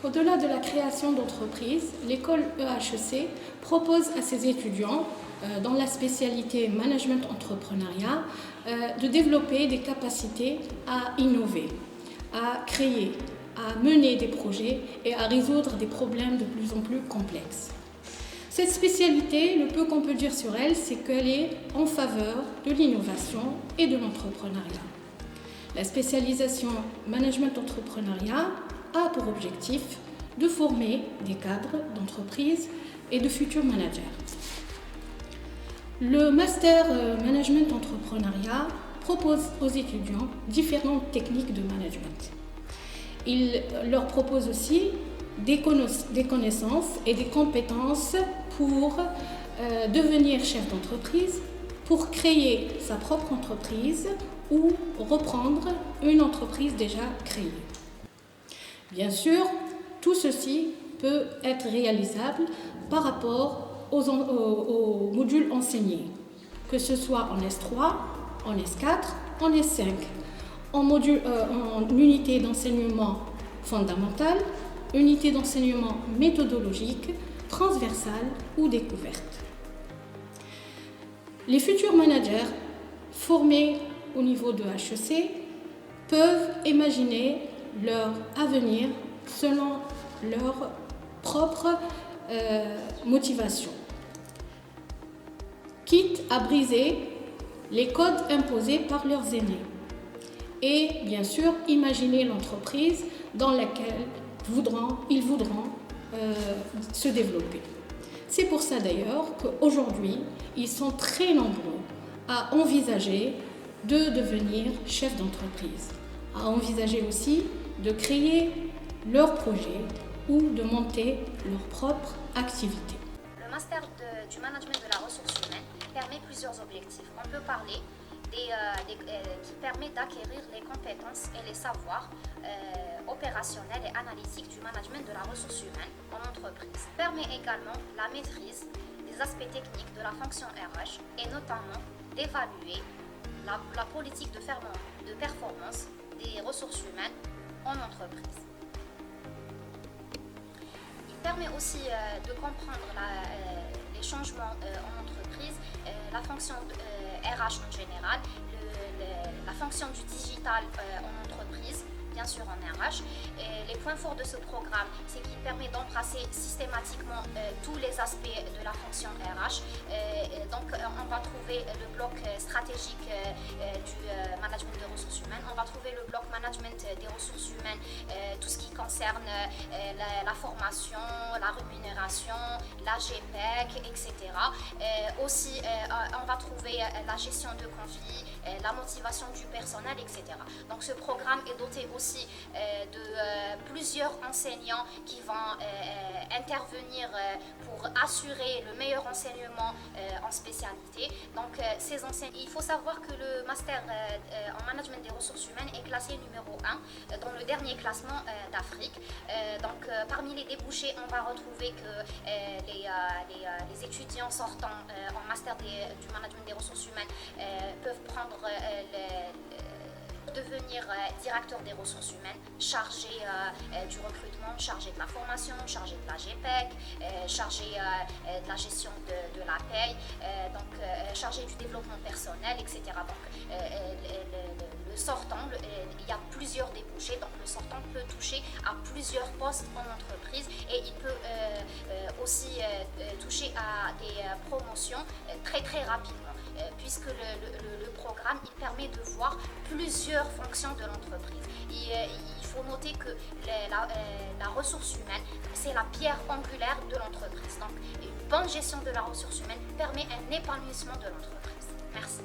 Au-delà de la création d'entreprises, l'école EHEC propose à ses étudiants, dans la spécialité Management Entrepreneuriat, de développer des capacités à innover, à créer, à mener des projets et à résoudre des problèmes de plus en plus complexes. Cette spécialité, le peu qu'on peut dire sur elle, c'est qu'elle est en faveur de l'innovation et de l'entrepreneuriat. La spécialisation Management Entrepreneuriat a pour objectif de former des cadres d'entreprise et de futurs managers. Le Master Management Entrepreneuriat propose aux étudiants différentes techniques de management. Il leur propose aussi des connaissances et des compétences pour devenir chef d'entreprise, pour créer sa propre entreprise ou reprendre une entreprise déjà créée. Bien sûr, tout ceci peut être réalisable par rapport aux modules enseignés, que ce soit en S3, en S4, en S5, en unité d'enseignement fondamentale, unité d'enseignement méthodologique, transversale ou découverte. Les futurs managers formés au niveau de HEC peuvent imaginer leur avenir selon leur propre motivation, quitte à briser les codes imposés par leurs aînés et bien sûr imaginer l'entreprise dans laquelle ils voudront se développer. C'est pour ça d'ailleurs qu'aujourd'hui, ils sont très nombreux à envisager de devenir chef d'entreprise, à envisager aussi de créer leur projet ou de monter leur propre activité. Le master du management de la ressource humaine permet plusieurs objectifs. On peut parler qui permet d'acquérir les compétences et les savoirs opérationnels et analytiques du management de la ressource humaine en entreprise. Permet également la maîtrise des aspects techniques de la fonction RH et notamment d'évaluer la politique de performance des ressources humaines en entreprise. Il permet aussi de comprendre les changements en entreprise, la fonction RH en général, la fonction du digital en entreprise, bien sûr en RH. Et les points forts de ce programme, c'est qu'il permet d'embrasser systématiquement tous les aspects de la fonction RH. Donc on va trouver le bloc stratégique du management des ressources humaines, on va trouver le bloc management des ressources humaines, tout ce qui concerne la formation, la rémunération, la GPEC, etc. Aussi, on va trouver la gestion de conflits, la motivation du personnel, etc. Donc ce programme est doté aussi de plusieurs enseignants qui vont intervenir pour assurer le meilleur enseignement en spécialité. Donc ces enseignants, il faut savoir que le master en management des ressources humaines est classé numéro 1 dans le dernier classement d'Afrique. Donc parmi les débouchés, on va retrouver que les étudiants sortant en master du management des ressources humaines peuvent prendre devenir directeur des ressources humaines, chargé du recrutement, chargé de la formation, chargé de la GPEC, chargé de la gestion de la paye, chargé du développement personnel, etc. Donc le sortant, il y a plusieurs débouchés, donc le sortant peut toucher à plusieurs postes en entreprise et il peut aussi toucher à des promotions très rapidement. Puisque le programme il permet de voir plusieurs fonctions de l'entreprise. Il faut noter que la ressource humaine, c'est la pierre angulaire de l'entreprise. Donc, une bonne gestion de la ressource humaine permet un épanouissement de l'entreprise. Merci.